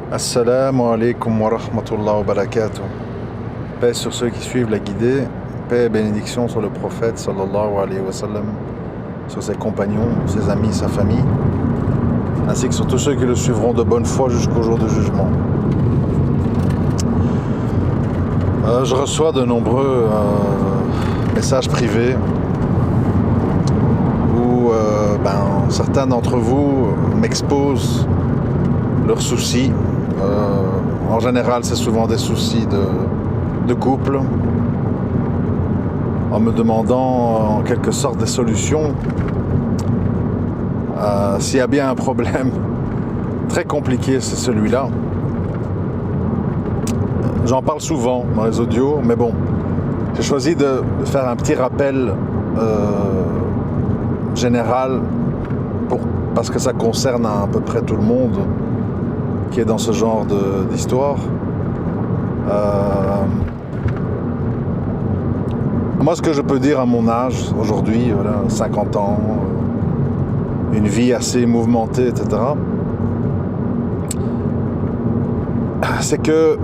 Assalamu alaikum wa rahmatullahi wa barakatuh. Paix sur ceux qui suivent la guidée, paix et bénédiction sur le prophète sallallahu alayhi wa sallam, sur ses compagnons, ses amis, sa famille, ainsi que sur tous ceux qui le suivront de bonne foi jusqu'au jour du jugement. Je reçois de nombreux messages privés où certains d'entre vous m'exposent leurs soucis. En général, c'est souvent des soucis de couple, en me demandant en quelque sorte des solutions. S'il y a bien un problème très compliqué, c'est celui-là. J'en parle souvent dans les audios, mais bon, j'ai choisi de faire un petit rappel général parce que ça concerne à peu près tout le monde qui est dans ce genre d'histoire. Moi, ce que je peux dire à mon âge, aujourd'hui, voilà, 50 ans, une vie assez mouvementée, etc., c'est que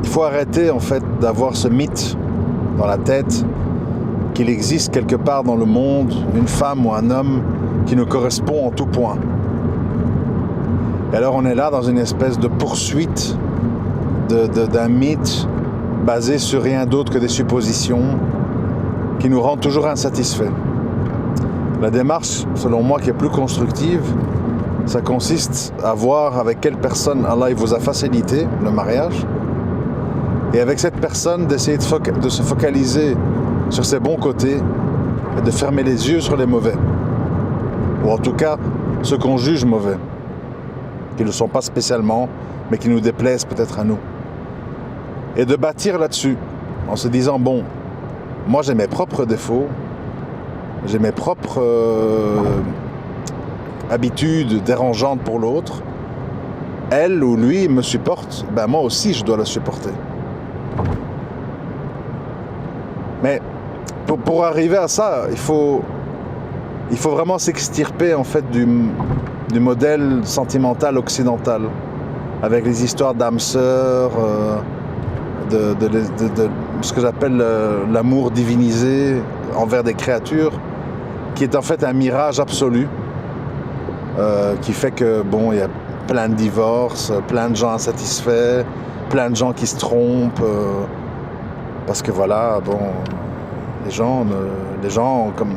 il faut arrêter, en fait, d'avoir ce mythe dans la tête qu'il existe quelque part dans le monde une femme ou un homme qui nous correspond en tout point. Et alors on est là dans une espèce de poursuite d'un mythe basé sur rien d'autre que des suppositions qui nous rendent toujours insatisfaits. La démarche, selon moi, qui est plus constructive, ça consiste à voir avec quelle personne Allah il vous a facilité le mariage, et avec cette personne d'essayer de se focaliser sur ses bons côtés et de fermer les yeux sur les mauvais, ou en tout cas ceux qu'on juge mauvais, qui ne le sont pas spécialement, mais qui nous déplaisent peut-être à nous. Et de bâtir là-dessus, en se disant, bon, moi j'ai mes propres défauts, j'ai mes propres habitudes dérangeantes pour l'autre, elle ou lui me supporte, ben moi aussi je dois la supporter. Mais pour arriver à ça, il faut vraiment s'extirper en fait du modèle sentimental occidental, avec les histoires d'âmes sœurs, de ce que j'appelle l'amour divinisé envers des créatures, qui est en fait un mirage absolu, qui fait que bon, il y a plein de divorces, plein de gens insatisfaits, plein de gens qui se trompent, parce que voilà, bon, les gens comme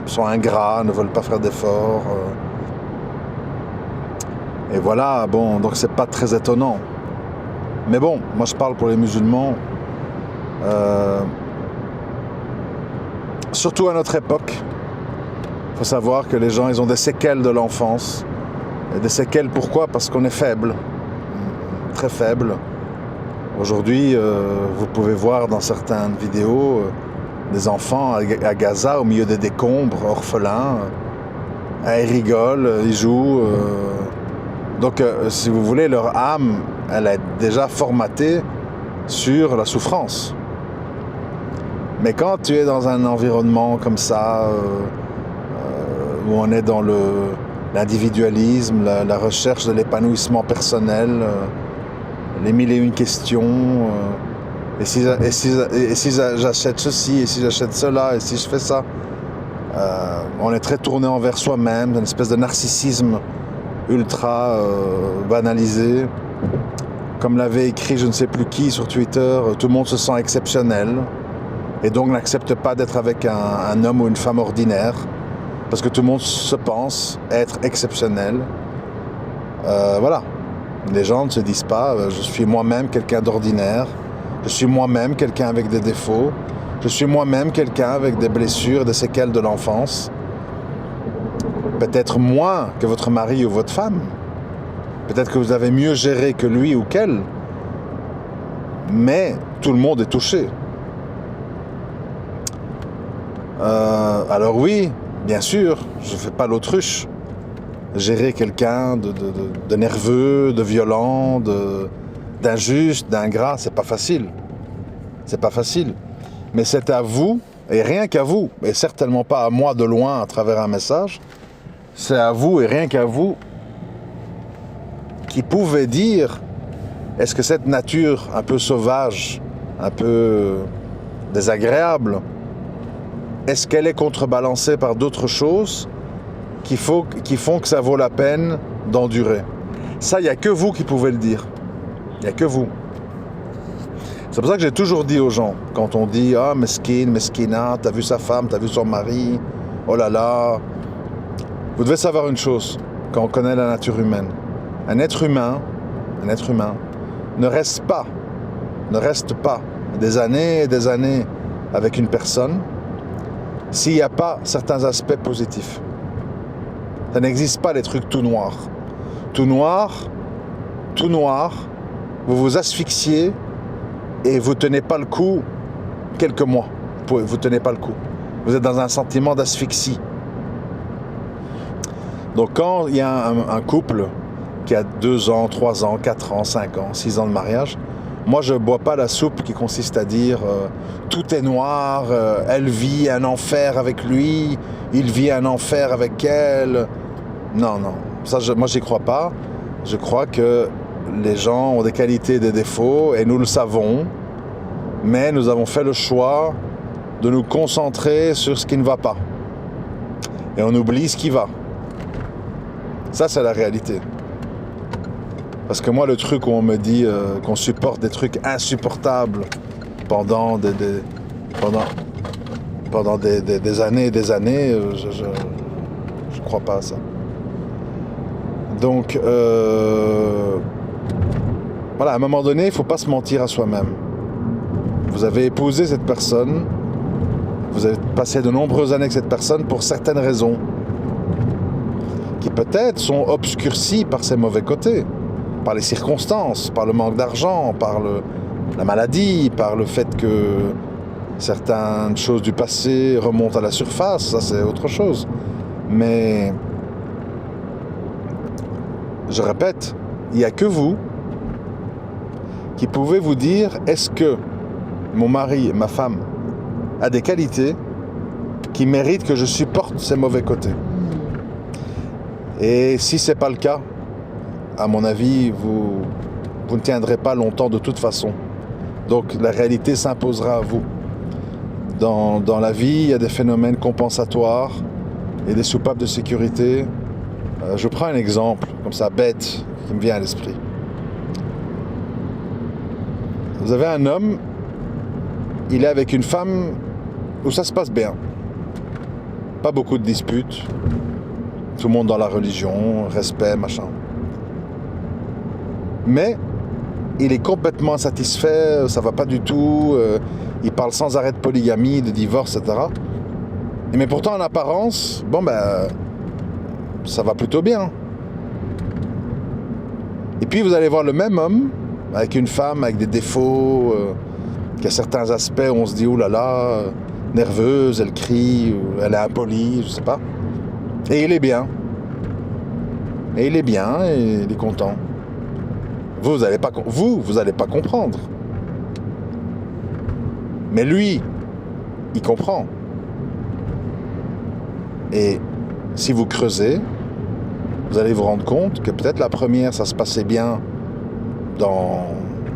sont ingrats, ne veulent pas faire d'efforts. Et voilà, bon, donc c'est pas très étonnant. Mais bon, moi je parle pour les musulmans. Surtout à notre époque, il faut savoir que les gens, ils ont des séquelles de l'enfance. Et des séquelles, pourquoi ? Parce qu'on est faible, très faible. Aujourd'hui, vous pouvez voir dans certaines vidéos des enfants à Gaza, au milieu des décombres, orphelins. Ils rigolent, ils jouent. Donc, si vous voulez, leur âme, elle est déjà formatée sur la souffrance. Mais quand tu es dans un environnement comme ça, où on est dans l'individualisme, la recherche de l'épanouissement personnel, les mille et une questions, et si j'achète ceci, et si j'achète cela, et si je fais ça, on est très tourné envers soi-même, une espèce de narcissisme ultra banalisé. Comme l'avait écrit je ne sais plus qui sur Twitter, tout le monde se sent exceptionnel et donc n'accepte pas d'être avec un homme ou une femme ordinaire parce que tout le monde se pense être exceptionnel. Voilà, les gens ne se disent pas je suis moi-même quelqu'un d'ordinaire, je suis moi-même quelqu'un avec des défauts, je suis moi-même quelqu'un avec des blessures, des séquelles de l'enfance. Peut-être moins que votre mari ou votre femme. Peut-être que vous avez mieux géré que lui ou qu'elle. Mais tout le monde est touché. Alors oui, bien sûr, je ne fais pas l'autruche. Gérer quelqu'un de nerveux, de violent, d'injuste, d'ingrat, c'est pas facile. C'est pas facile. Mais c'est à vous, et rien qu'à vous, et certainement pas à moi de loin à travers un message, c'est à vous et rien qu'à vous qui pouvait dire, est-ce que cette nature un peu sauvage, un peu désagréable, est-ce qu'elle est contrebalancée par d'autres choses qui font que ça vaut la peine d'endurer? Ça, il n'y a que vous qui pouvez le dire. Il n'y a que vous. C'est pour ça que j'ai toujours dit aux gens, quand on dit « Ah, mesquine, mesquina, t'as vu sa femme, t'as vu son mari, oh là là », vous devez savoir une chose, quand on connaît la nature humaine. Un être humain ne reste pas des années et des années avec une personne s'il n'y a pas certains aspects positifs. Ça n'existe pas les trucs tout noirs. Tout noir, vous vous asphyxiez et vous ne tenez pas le coup quelques mois. Vous ne tenez pas le coup. Vous êtes dans un sentiment d'asphyxie. Donc quand il y a un couple qui a 2 ans, 3 ans, 4 ans, 5 ans, 6 ans de mariage, moi je ne bois pas la soupe qui consiste à dire tout est noir, elle vit un enfer avec lui, il vit un enfer avec elle. Non, ça, moi j'y crois pas. Je crois que les gens ont des qualités et des défauts et nous le savons, mais nous avons fait le choix de nous concentrer sur ce qui ne va pas. Et on oublie ce qui va. Ça, c'est la réalité. Parce que moi, le truc où on me dit qu'on supporte des trucs insupportables pendant des années et des années, je crois pas à ça. Donc, voilà, à un moment donné, il ne faut pas se mentir à soi-même. Vous avez épousé cette personne, vous avez passé de nombreuses années avec cette personne pour certaines raisons, qui peut-être sont obscurcies par ses mauvais côtés, par les circonstances, par le manque d'argent, par la maladie, par le fait que certaines choses du passé remontent à la surface, ça c'est autre chose. Mais, je répète, il n'y a que vous qui pouvez vous dire, est-ce que mon mari, ma femme, a des qualités qui méritent que je supporte ses mauvais côtés? Et si ce n'est pas le cas, à mon avis, vous ne tiendrez pas longtemps de toute façon. Donc la réalité s'imposera à vous. Dans la vie, il y a des phénomènes compensatoires et des soupapes de sécurité. Je prends un exemple, comme ça, bête, qui me vient à l'esprit. Vous avez un homme, il est avec une femme où ça se passe bien. Pas beaucoup de disputes. Tout le monde dans la religion, respect, machin. Mais il est complètement insatisfait, ça va pas du tout, il parle sans arrêt de polygamie, de divorce, etc. Mais pourtant, en apparence, ça va plutôt bien. Et puis vous allez voir le même homme, avec une femme, avec des défauts, qui a certains aspects où on se dit, oh là là, nerveuse, elle crie, ou elle est impolie, je sais pas. Et il est bien. Et il est bien, et il est content. Vous allez pas comprendre. Mais lui, il comprend. Et si vous creusez, vous allez vous rendre compte que peut-être la première, ça se passait bien dans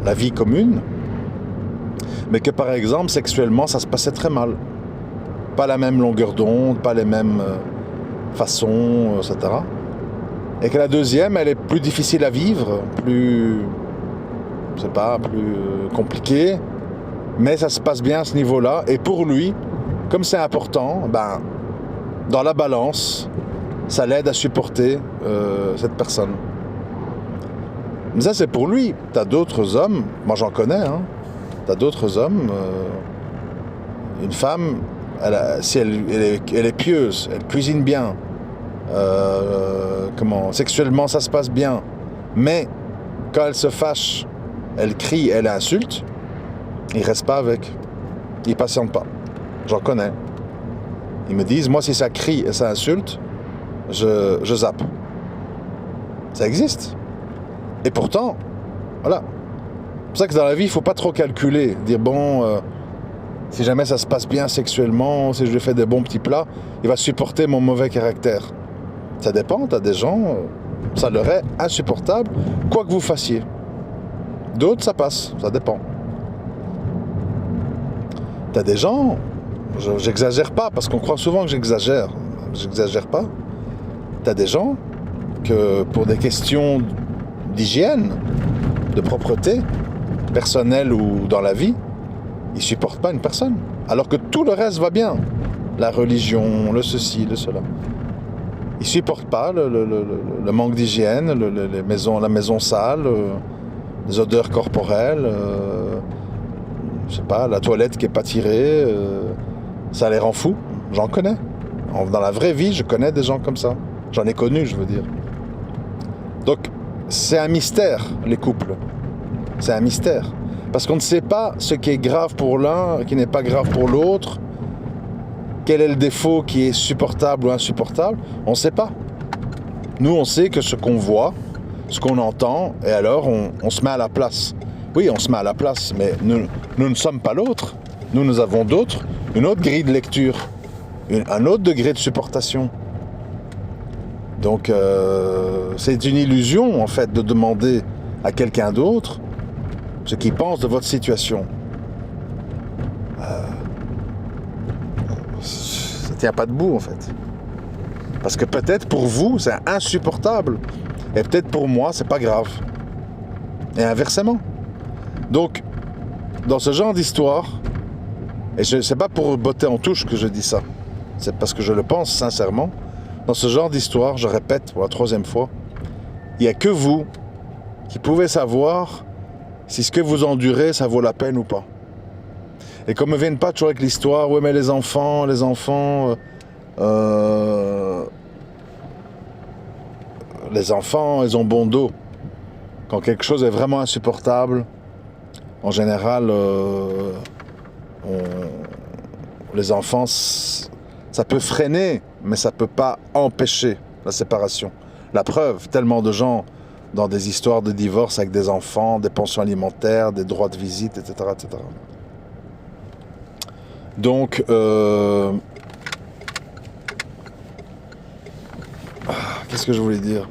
la vie commune, mais que par exemple, sexuellement, ça se passait très mal. Pas la même longueur d'onde, pas les mêmes façons, etc. Et que la deuxième, elle est plus difficile à vivre, plus compliquée, mais ça se passe bien à ce niveau-là. Et pour lui, comme c'est important, dans la balance, ça l'aide à supporter cette personne. Mais ça, c'est pour lui. T'as d'autres hommes, moi j'en connais, t'as d'autres hommes, une femme, si elle est pieuse, elle cuisine bien, sexuellement ça se passe bien, mais quand elle se fâche, elle crie, elle insulte, il reste pas avec, il patiente pas. J'en connais. Ils me disent, moi si ça crie et ça insulte, je zappe. Ça existe. Et pourtant, voilà. C'est pour ça que dans la vie, il faut pas trop calculer, dire si jamais ça se passe bien sexuellement, si je lui fais des bons petits plats, il va supporter mon mauvais caractère. Ça dépend, t'as des gens, Ça leur est insupportable, quoi que vous fassiez. D'autres, ça passe, ça dépend. T'as des gens, j'exagère pas, parce qu'on croit souvent que j'exagère. J'exagère pas. T'as des gens que, pour des questions d'hygiène, de propreté, personnelle ou dans la vie, ils supportent pas une personne. Alors que tout le reste va bien. La religion, le ceci, le cela. Ils supportent pas le manque d'hygiène, la maison sale, les odeurs corporelles, je sais pas, la toilette qui est pas tirée, ça les rend fous. J'en connais. Dans la vraie vie, je connais des gens comme ça. J'en ai connu, je veux dire. Donc, c'est un mystère, les couples. C'est un mystère. Parce qu'on ne sait pas ce qui est grave pour l'un, qui n'est pas grave pour l'autre. Quel est le défaut qui est supportable ou insupportable? On ne sait pas. Nous, on sait que ce qu'on voit, ce qu'on entend, et alors on se met à la place. Oui, on se met à la place, mais nous ne sommes pas l'autre. Nous avons d'autres, une autre grille de lecture, un autre degré de supportation. Donc, c'est une illusion, en fait, de demander à quelqu'un d'autre ce qu'il pense de votre situation. Ça tient pas debout, en fait. Parce que peut-être pour vous, c'est insupportable. Et peut-être pour moi, c'est pas grave. Et inversement. Donc, dans ce genre d'histoire, et c'est pas pour botter en touche que je dis ça, c'est parce que je le pense sincèrement, dans ce genre d'histoire, je répète pour la 3e fois, il n'y a que vous qui pouvez savoir si ce que vous endurez, ça vaut la peine ou pas. Et qu'on ne me vienne pas toujours avec l'histoire, ouais mais les enfants, ils ont bon dos. Quand quelque chose est vraiment insupportable, en général, les enfants, ça peut freiner, mais ça ne peut pas empêcher la séparation. La preuve, tellement de gens dans des histoires de divorce avec des enfants, des pensions alimentaires, des droits de visite, etc. etc. Donc, qu'est-ce que je voulais dire?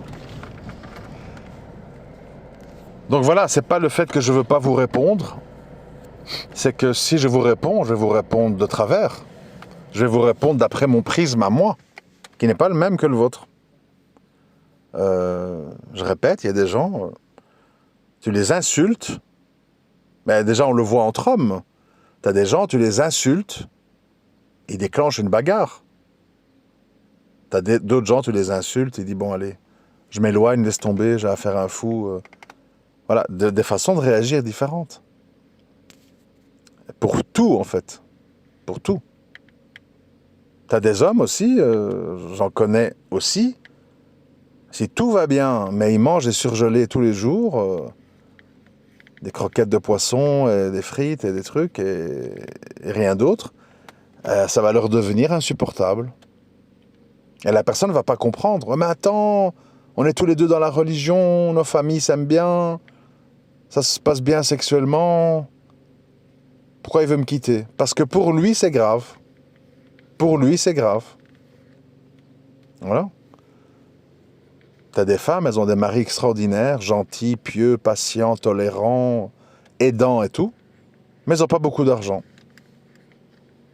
Donc voilà, c'est pas le fait que je veux pas vous répondre, c'est que si je vous réponds, je vais vous répondre de travers. Je vais vous répondre d'après mon prisme à moi, qui n'est pas le même que le vôtre. Je répète, il y a des gens, tu les insultes, mais déjà on le voit entre hommes. T'as des gens, tu les insultes, ils déclenchent une bagarre. T'as d'autres gens, tu les insultes, ils disent bon allez, je m'éloigne, laisse tomber, j'ai affaire à un fou. Voilà, des façons de réagir différentes. Pour tout en fait, pour tout. T'as des hommes aussi, j'en connais aussi, si tout va bien, mais ils mangent des surgelés tous les jours, des croquettes de poisson, et des frites et des trucs, et rien d'autre, ça va leur devenir insupportable. Et la personne ne va pas comprendre. Oh, mais attends, on est tous les deux dans la religion, nos familles s'aiment bien, ça se passe bien sexuellement. Pourquoi il veut me quitter? Parce que pour lui, c'est grave. Pour lui, c'est grave. Voilà. T'as des femmes, elles ont des maris extraordinaires, gentils, pieux, patients, tolérants, aidants et tout, mais elles n'ont pas beaucoup d'argent.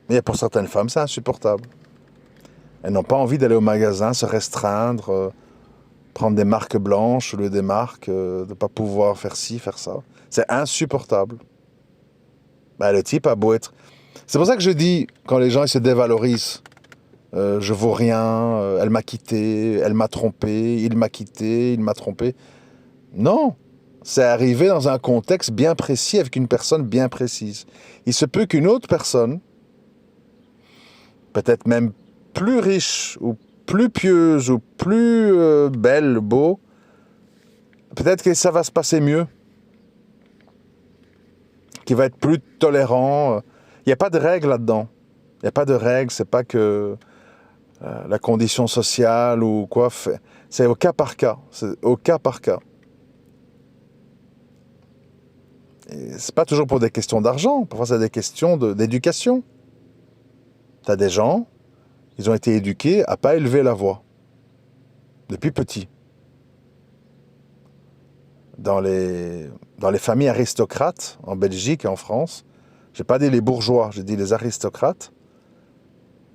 Mais pour certaines femmes, c'est insupportable. Elles n'ont pas envie d'aller au magasin, se restreindre, prendre des marques blanches au lieu des marques, de ne pas pouvoir faire ci, faire ça. C'est insupportable. Ben, le type a beau être... C'est pour ça que je dis, quand les gens ils se dévalorisent, je vaux rien, elle m'a quitté, elle m'a trompé, il m'a quitté, il m'a trompé. Non, c'est arrivé dans un contexte bien précis, avec une personne bien précise. Il se peut qu'une autre personne, peut-être même plus riche, ou plus pieuse, ou plus belle, beau, peut-être que ça va se passer mieux. Qui va être plus tolérant. Il n'y a pas de règle là-dedans. Il n'y a pas de règle, c'est pas que la condition sociale ou quoi. C'est au cas par cas. C'est au cas par cas. Et c'est pas toujours pour des questions d'argent. Parfois, c'est des questions d'éducation. Tu as des gens, ils ont été éduqués à pas élever la voix. Depuis petit. dans les familles aristocrates, en Belgique et en France, j'ai pas dit les bourgeois, j'ai dit les aristocrates,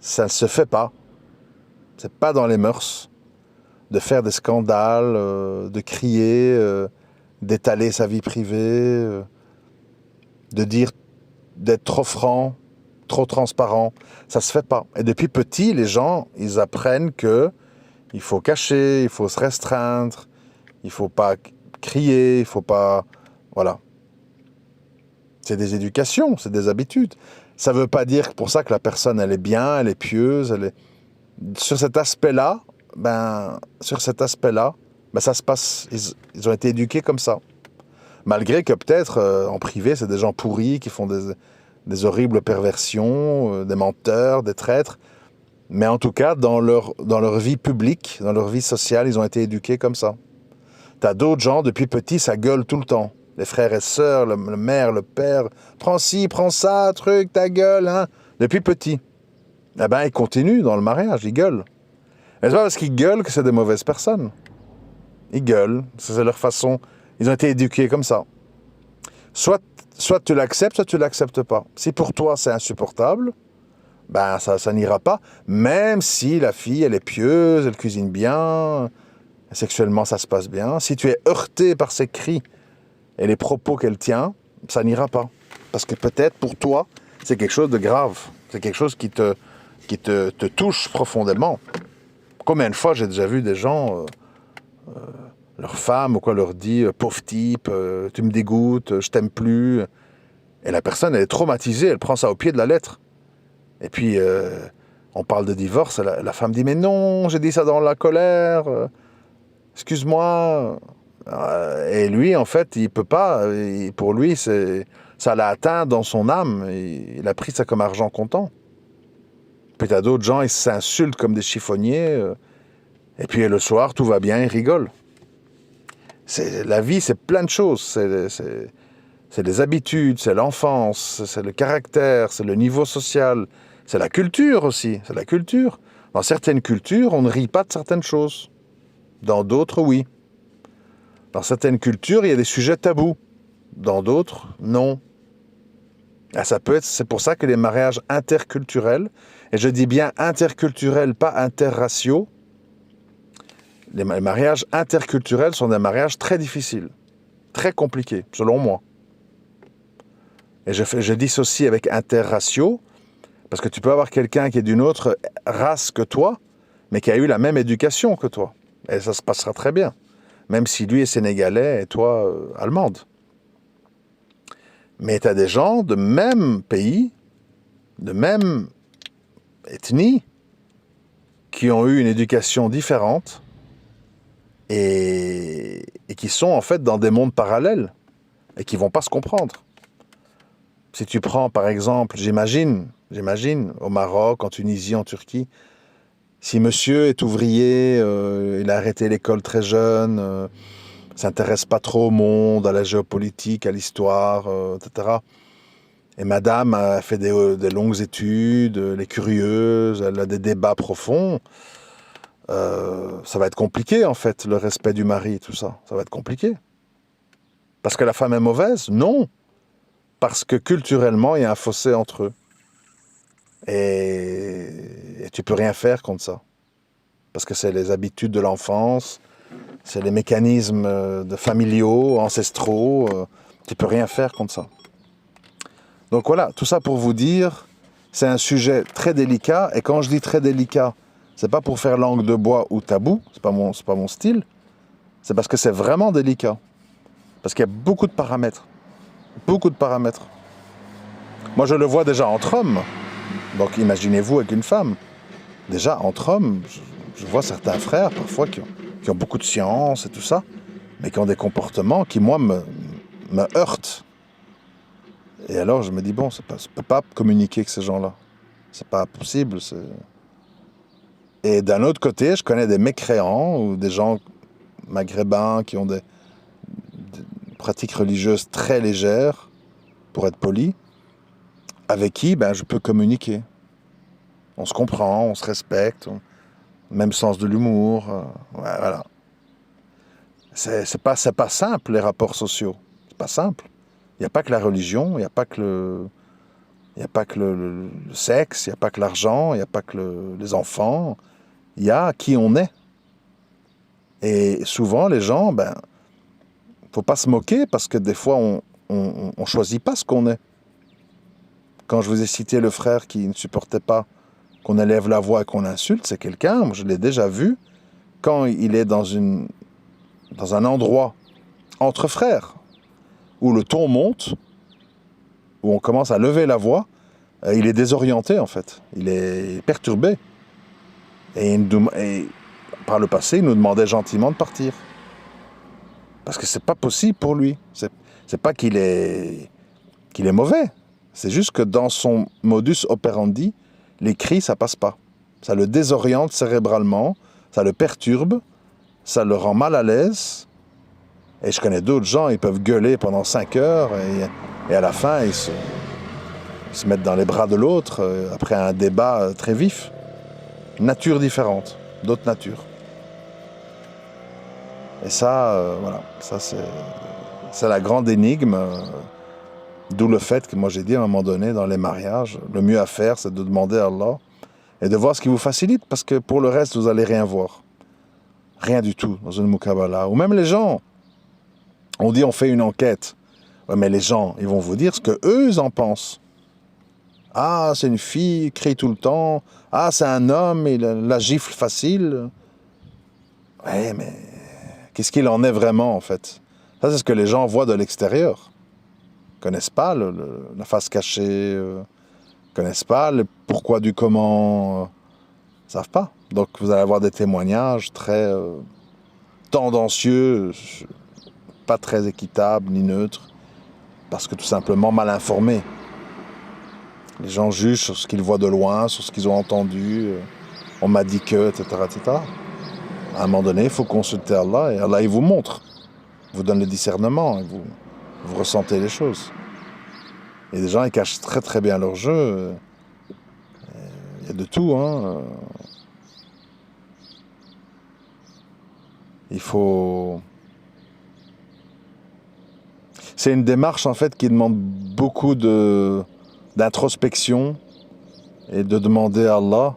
ça ne se fait pas. C'est pas dans les mœurs de faire des scandales, de crier, d'étaler sa vie privée, de dire, d'être trop franc, trop transparent. Ça se fait pas. Et depuis petit, les gens, ils apprennent que il faut cacher, il faut se restreindre, il faut pas crier, il faut pas... Voilà. C'est des éducations, c'est des habitudes. Ça veut pas dire pour ça que la personne, elle est bien, elle est pieuse, elle est... Sur cet aspect-là, ça se passe, ils ont été éduqués comme ça. Malgré que peut-être, en privé, c'est des gens pourris qui font des horribles perversions, des menteurs, des traîtres. Mais en tout cas, dans leur vie publique, dans leur vie sociale, ils ont été éduqués comme ça. T'as d'autres gens, depuis petit, ça gueule tout le temps. Les frères et sœurs, le mère, le père, prends ci, prends ça, truc, ta gueule, hein. Depuis petit. Eh ben, ils continuent dans le mariage, ils gueulent. Et c'est pas parce qu'ils gueulent que c'est des mauvaises personnes. Ils gueulent, c'est leur façon. Ils ont été éduqués comme ça. Soit tu l'acceptes, soit tu l'acceptes pas. Si pour toi c'est insupportable, ben ça n'ira pas. Même si la fille, elle est pieuse, elle cuisine bien, sexuellement ça se passe bien. Si tu es heurté par ses cris et les propos qu'elle tient, ça n'ira pas. Parce que peut-être pour toi, c'est quelque chose de grave. C'est quelque chose qui te touche profondément. Combien de fois j'ai déjà vu des gens, leur femme ou quoi leur dit « pauvre type, tu me dégoûtes, je t'aime plus ». Et la personne, elle est traumatisée, elle prend ça au pied de la lettre. Et puis, on parle de divorce, la femme dit « mais non, j'ai dit ça dans la colère, excuse-moi ». Et lui, en fait, il peut pas. Pour lui, ça l'a atteint dans son âme. Il a pris ça comme argent comptant. Puis t'as d'autres gens, ils s'insultent comme des chiffonniers. Et puis le soir, tout va bien, ils rigolent. La vie, c'est plein de choses. C'est les habitudes, c'est l'enfance, c'est le caractère, c'est le niveau social. C'est la culture aussi, c'est la culture. Dans certaines cultures, on ne rit pas de certaines choses. Dans d'autres, oui. Dans certaines cultures, il y a des sujets tabous. Dans d'autres, non. Ah, c'est pour ça que les mariages interculturels, et je dis bien interculturels, pas interraciaux, les mariages interculturels sont des mariages très difficiles, très compliqués, selon moi. Et je dissocie avec interraciaux, parce que tu peux avoir quelqu'un qui est d'une autre race que toi, mais qui a eu la même éducation que toi. Et ça se passera très bien. Même si lui est sénégalais et toi, allemande. Mais tu as des gens de même pays, de même ethnie, qui ont eu une éducation différente et qui sont en fait dans des mondes parallèles et qui ne vont pas se comprendre. Si tu prends par exemple, j'imagine, au Maroc, en Tunisie, en Turquie, si monsieur est ouvrier, il a arrêté l'école très jeune, s'intéresse pas trop au monde, à la géopolitique, à l'histoire, etc. Et madame a fait des longues études, elle est curieuse, elle a des débats profonds. Ça va être compliqué, en fait, le respect du mari, tout ça. Ça va être compliqué. Parce que la femme est mauvaise? Non. Parce que culturellement, il y a un fossé entre eux. Et tu peux rien faire contre ça. Parce que c'est les habitudes de l'enfance, c'est les mécanismes familiaux, ancestraux. Tu peux rien faire contre ça. Donc voilà, tout ça pour vous dire, c'est un sujet très délicat. Et quand je dis très délicat, c'est pas pour faire langue de bois ou tabou, c'est pas mon style. C'est parce que c'est vraiment délicat. Parce qu'il y a beaucoup de paramètres. Beaucoup de paramètres. Moi, je le vois déjà entre hommes. Donc imaginez-vous avec une femme. Déjà, entre hommes, je vois certains frères, parfois, qui ont beaucoup de science et tout ça, mais qui ont des comportements qui, moi, me heurtent. Et alors, je me dis, bon, je ne peux pas communiquer avec ces gens-là. C'est pas possible. Et d'un autre côté, je connais des mécréants ou des gens maghrébins qui ont des pratiques religieuses très légères, pour être poli, avec qui je peux communiquer. On se comprend, on se respecte, même sens de l'humour. Voilà. c'est pas simple, les rapports sociaux. C'est pas simple. Il n'y a pas que la religion, il n'y a pas que le sexe, il n'y a pas que l'argent, il n'y a pas que les enfants. Il y a qui on est. Et souvent, les gens, faut pas se moquer parce que des fois, on choisit pas ce qu'on est. Quand je vous ai cité le frère qui ne supportait pas qu'on élève la voix et qu'on insulte, c'est quelqu'un, moi je l'ai déjà vu, quand il est dans un endroit entre frères, où le ton monte, où on commence à lever la voix, il est désorienté en fait, il est perturbé. Et par le passé, il nous demandait gentiment de partir. Parce que c'est pas possible pour lui. C'est pas qu'il est mauvais. C'est juste que dans son modus operandi, les cris, ça passe pas. Ça le désoriente cérébralement, ça le perturbe, ça le rend mal à l'aise. Et je connais d'autres gens, ils peuvent gueuler pendant 5 heures et à la fin, ils se mettent dans les bras de l'autre après un débat très vif. Nature différente, d'autres natures. Et ça, voilà, ça c'est la grande énigme. D'où le fait que moi j'ai dit à un moment donné dans les mariages, le mieux à faire c'est de demander à Allah et de voir ce qui vous facilite, parce que pour le reste vous n'allez rien voir. Rien du tout dans une muqabala. Ou même les gens, on dit on fait une enquête. Ouais, mais les gens, ils vont vous dire ce que eux ils en pensent. Ah, c'est une fille, il crie tout le temps. Ah, c'est un homme, il la gifle facile. Ouais, mais qu'est-ce qu'il en est vraiment en fait? Ça c'est ce que les gens voient de l'extérieur. Connaissent pas la face cachée, connaissent pas le pourquoi du comment, savent pas. Donc vous allez avoir des témoignages très tendancieux, pas très équitables ni neutres, parce que tout simplement mal informés. Les gens jugent sur ce qu'ils voient de loin, sur ce qu'ils ont entendu, on m'a dit que, etc., etc. À un moment donné, il faut consulter Allah, et Allah il vous montre, vous donne le discernement, et vous ressentez les choses. Et des gens, ils cachent très très bien leur jeu. Il y a de tout, hein. Il faut... C'est une démarche, en fait, qui demande beaucoup d'introspection et de demander à Allah,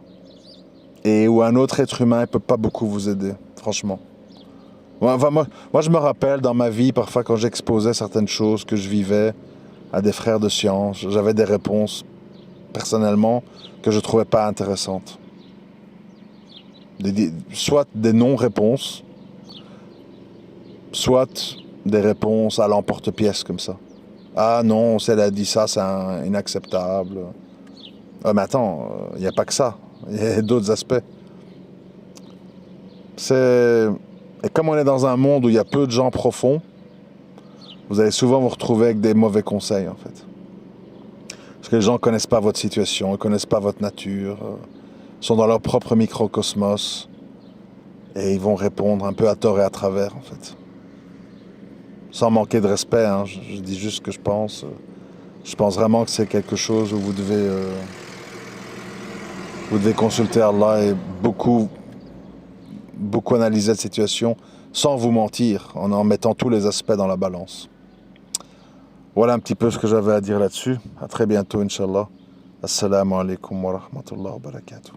et où un autre être humain ne peut pas beaucoup vous aider, franchement. Moi, je me rappelle dans ma vie, parfois, quand j'exposais certaines choses que je vivais à des frères de science, j'avais des réponses, personnellement, que je ne trouvais pas intéressantes. Soit des non-réponses, soit des réponses à l'emporte-pièce, comme ça. Ah non, si elle a dit ça, c'est inacceptable. Mais attends, il n'y a pas que ça. Il y a d'autres aspects. Et comme on est dans un monde où il y a peu de gens profonds, vous allez souvent vous retrouver avec des mauvais conseils, en fait. Parce que les gens ne connaissent pas votre situation, ils ne connaissent pas votre nature, sont dans leur propre microcosmos, et ils vont répondre un peu à tort et à travers, en fait. Sans manquer de respect, hein, je dis juste ce que je pense. Je pense vraiment que c'est quelque chose où vous devez consulter Allah et beaucoup analyser la situation sans vous mentir, en mettant tous les aspects dans la balance. Voilà un petit peu ce que j'avais à dire là-dessus. À très bientôt, Inch'Allah. Assalamu alaikum wa rahmatullahi wa barakatuh.